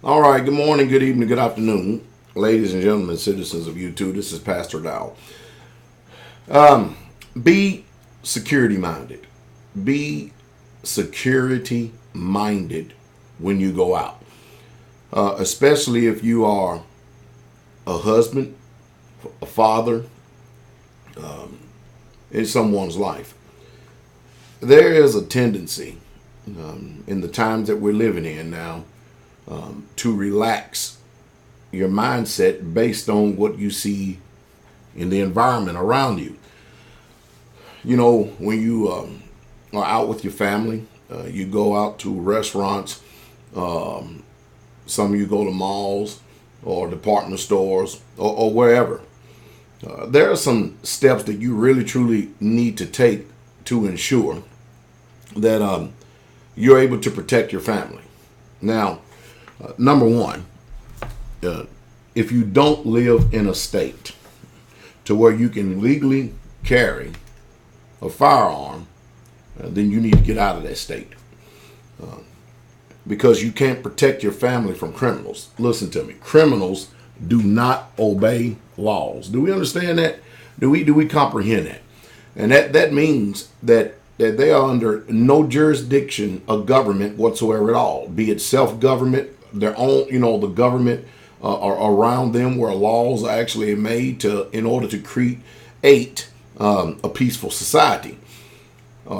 All right, good morning, good evening, good afternoon, ladies and gentlemen, citizens of YouTube. This is Pastor Dow. Be security minded. Be security minded when you go out, especially if you are a husband, a father in someone's life. There is a tendency in the times that we're living in now to relax your mindset based on what you see in the environment around you. You know, when you are out with your family, you go out to restaurants, some of you go to malls or department stores or wherever. There are some steps that you really truly need to take to ensure that you're able to protect your family. Now, number one, if you don't live in a state to where you can legally carry a firearm, then you need to get out of that state because you can't protect your family from criminals. Listen to me, criminals do not obey laws. Do we understand that? Do we comprehend that? And that means that they are under no jurisdiction of government whatsoever at all, be it self-government, their own, the government around them where laws are actually made in order to create a peaceful society.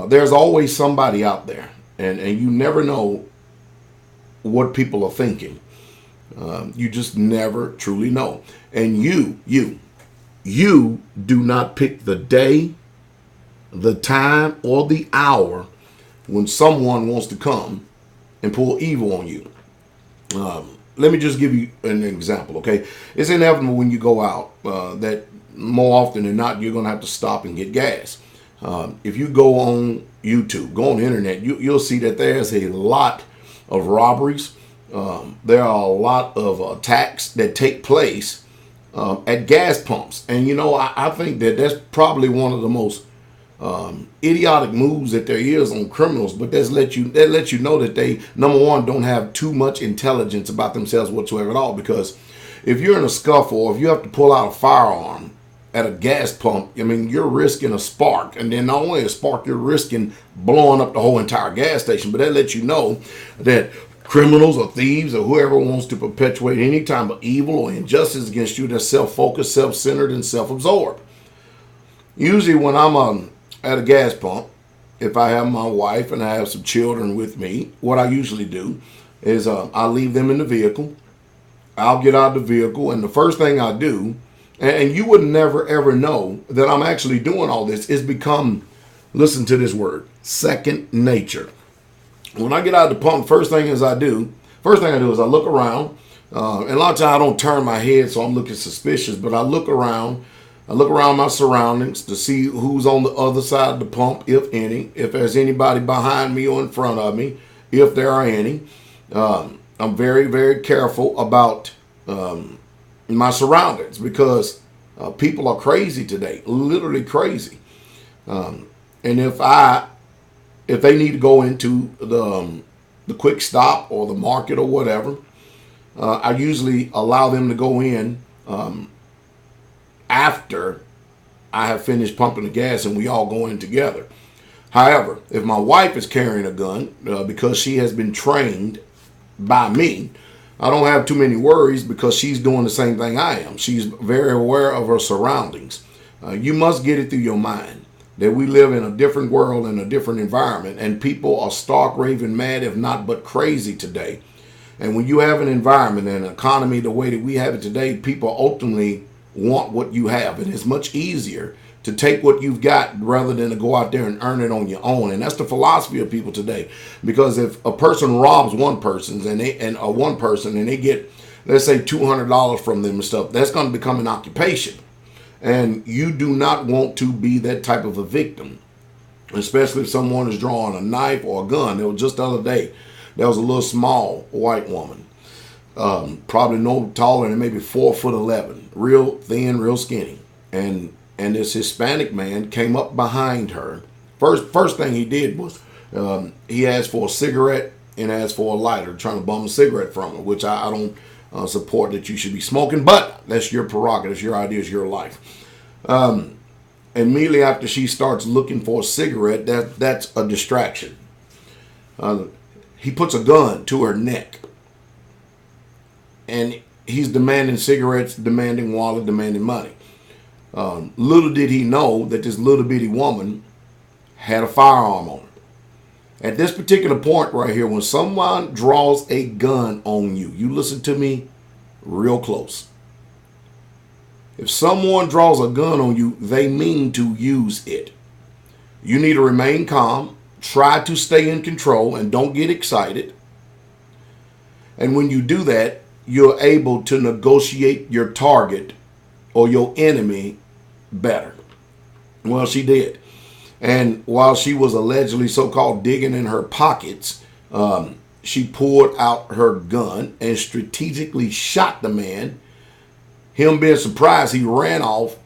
There's always somebody out there, and you never know what people are thinking. You just never truly know. And you do not pick the day, the time, or the hour when someone wants to come and pull evil on you. Let me just give you an example, okay? It's inevitable when you go out that more often than not, you're going to have to stop and get gas. If you go on YouTube, go on the internet, you'll see that there's a lot of robberies. There are a lot of attacks that take place at gas pumps. And, I think that that's probably one of the most idiotic moves that there is on criminals, but that lets you know that they, number one, don't have too much intelligence about themselves whatsoever at all. Because if you're in a scuffle or if you have to pull out a firearm at a gas pump, I mean, you're risking a spark, and then not only a spark, you're risking blowing up the whole entire gas station. But that lets you know that criminals or thieves or whoever wants to perpetuate any type of evil or injustice against you, they're self-focused, self-centered, and self-absorbed. Usually when I'm at a gas pump, if I have my wife and I have some children with me, what I usually do is I leave them in the vehicle. I'll get out of the vehicle, and the first thing I do, and you would never ever know that I'm actually doing all this, is become, listen to this word, second nature. When I get out of the pump, first thing I do is I look around, and a lot of times I don't turn my head, so I'm looking suspicious, but I look around. I look around my surroundings to see who's on the other side of the pump, if any, if there's anybody behind me or in front of me, if there are any. I'm very, very careful about my surroundings because people are crazy today, literally crazy. And if they need to go into the quick stop or the market or whatever, I usually allow them to go in after I have finished pumping the gas and we all go in together. However, if my wife is carrying a gun because she has been trained by me, I don't have too many worries because she's doing the same thing I am. She's very aware of her surroundings. You must get it through your mind that we live in a different world and a different environment, and people are stark raving mad, if not but crazy today. And when you have an environment and an economy the way that we have it today, people ultimately want what you have. And it's much easier to take what you've got rather than to go out there and earn it on your own. And that's the philosophy of people today. Because if a person robs one person and they get, let's say, $200 from them and stuff, that's going to become an occupation. And you do not want to be that type of a victim, especially if someone is drawing a knife or a gun. There was just the other day, there was a little small white woman, probably no taller than maybe 4'11", real thin, real skinny, and this Hispanic man came up behind her. First thing he did was he asked for a cigarette and asks for a lighter, trying to bum a cigarette from her, which I don't support that you should be smoking, but that's your prerogative, your ideas, your life. Immediately after she starts looking for a cigarette, that's a distraction. He puts a gun to her neck, and he's demanding cigarettes, demanding wallet, demanding money. Little did he know that this little bitty woman had a firearm on her. At this particular point right here, when someone draws a gun on you, you listen to me real close. If someone draws a gun on you, they mean to use it. You need to remain calm, try to stay in control, and don't get excited. And when you do that, you're able to negotiate your target or your enemy better. Well, she did. And while she was allegedly so-called digging in her pockets, she pulled out her gun and strategically shot the man. Him being surprised, he ran off,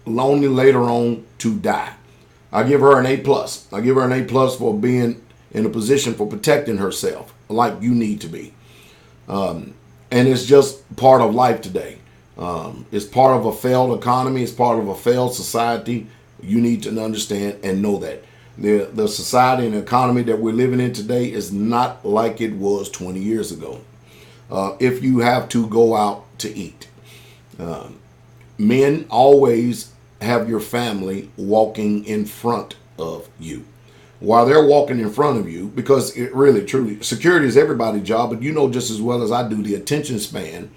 only later on to die. I give her an A+. I give her an A+ for being in a position for protecting herself like you need to be. And it's just part of life today. It's part of a failed economy. It's part of a failed society. You need to understand and know that. The society and economy that we're living in today is not like it was 20 years ago. If you have to go out to eat. Men always have your family walking in front of you. While they're walking in front of you, because it really, truly, security is everybody's job, but you know just as well as I do the attention span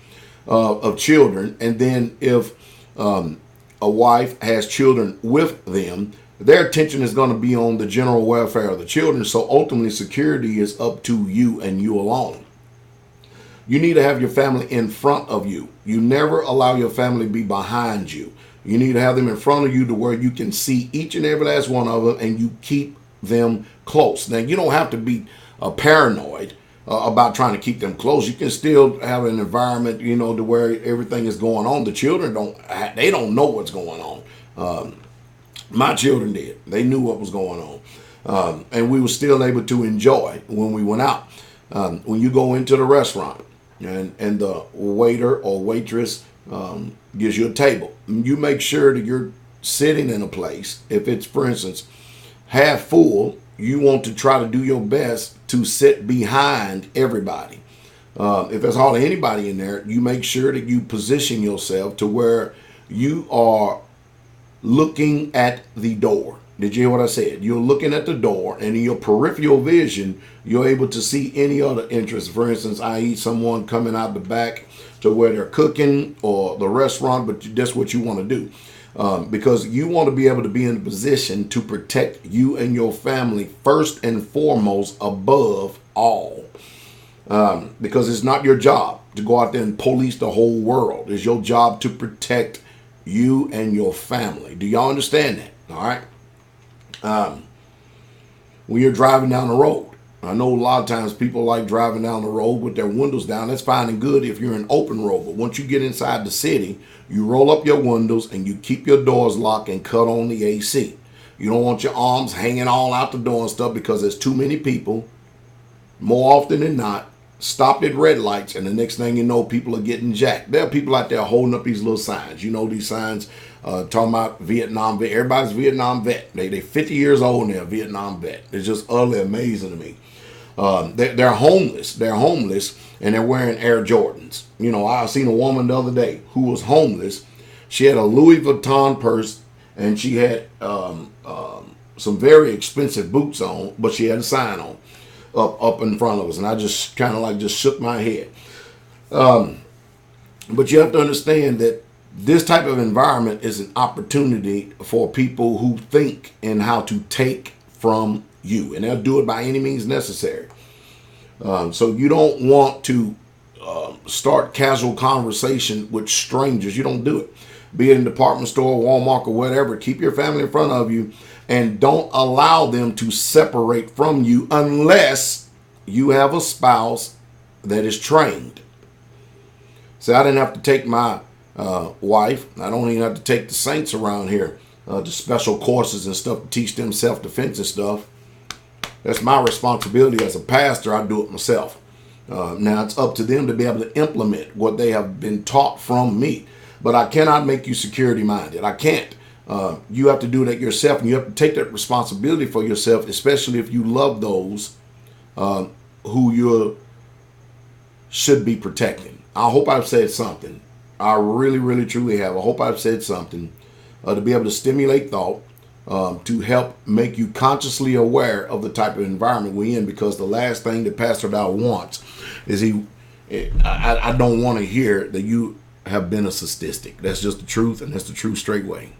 of children. And then if a wife has children with them, their attention is going to be on the general welfare of the children. So ultimately, security is up to you and you alone. You need to have your family in front of you. You never allow your family to be behind you. You need to have them in front of you to where you can see each and every last one of them and you keep them close. Now, you don't have to be paranoid about trying to keep them close. You can still have an environment, you know, to where everything is going on. The children don't know what's going on. My children did. They knew what was going on. And we were still able to enjoy when we went out. When you go into the restaurant and the waiter or waitress gives you a table, you make sure that you're sitting in a place. If it's, for instance, half full, you want to try to do your best to sit behind everybody. If there's hardly anybody in there, you make sure that you position yourself to where you are looking at the door. Did you hear what I said? You're looking at the door, and in your peripheral vision, you're able to see any other interest. For instance, i.e. someone coming out the back to where they're cooking or the restaurant, but that's what you want to do. Because you want to be able to be in a position to protect you and your family first and foremost above all. Because it's not your job to go out there and police the whole world. It's your job to protect you and your family. Do y'all understand that? All right. When you're driving down the road, I know a lot of times people like driving down the road with their windows down. That's fine and good if you're in open road. But once you get inside the city, you roll up your windows and you keep your doors locked and cut on the AC. You don't want your arms hanging all out the door and stuff because there's too many people. More often than not, stopped at red lights, and the next thing you know, people are getting jacked. There are people out there holding up these little signs. You know, these signs talking about Vietnam vet. Everybody's Vietnam vet. They're 50 years old and they're a Vietnam vet. It's just utterly amazing to me. They're homeless. They're homeless and they're wearing Air Jordans. You know, I seen a woman the other day who was homeless. She had a Louis Vuitton purse and she had some very expensive boots on, but she had a sign on up in front of us, and I just kind of just shook my head. But you have to understand that this type of environment is an opportunity for people who think in how to take from you, and they'll do it by any means necessary. So you don't want to start casual conversation with strangers. You don't do it. Be it in a department store, Walmart, or whatever. Keep your family in front of you and don't allow them to separate from you unless you have a spouse that is trained. So I didn't have to take my wife. I don't even have to take the saints around here to special courses and stuff to teach them self-defense and stuff. That's my responsibility as a pastor. I do it myself. Now it's up to them to be able to implement what they have been taught from me. But I cannot make you security minded. I can't. You have to do that yourself, and you have to take that responsibility for yourself, especially if you love those who you should be protecting. I hope I've said something. I really, really, truly have. I hope I've said something to be able to stimulate thought, to help make you consciously aware of the type of environment we're in, because the last thing that Pastor Dow wants is I don't want to hear that you have been a statistic. That's just the truth, and that's the true straight way.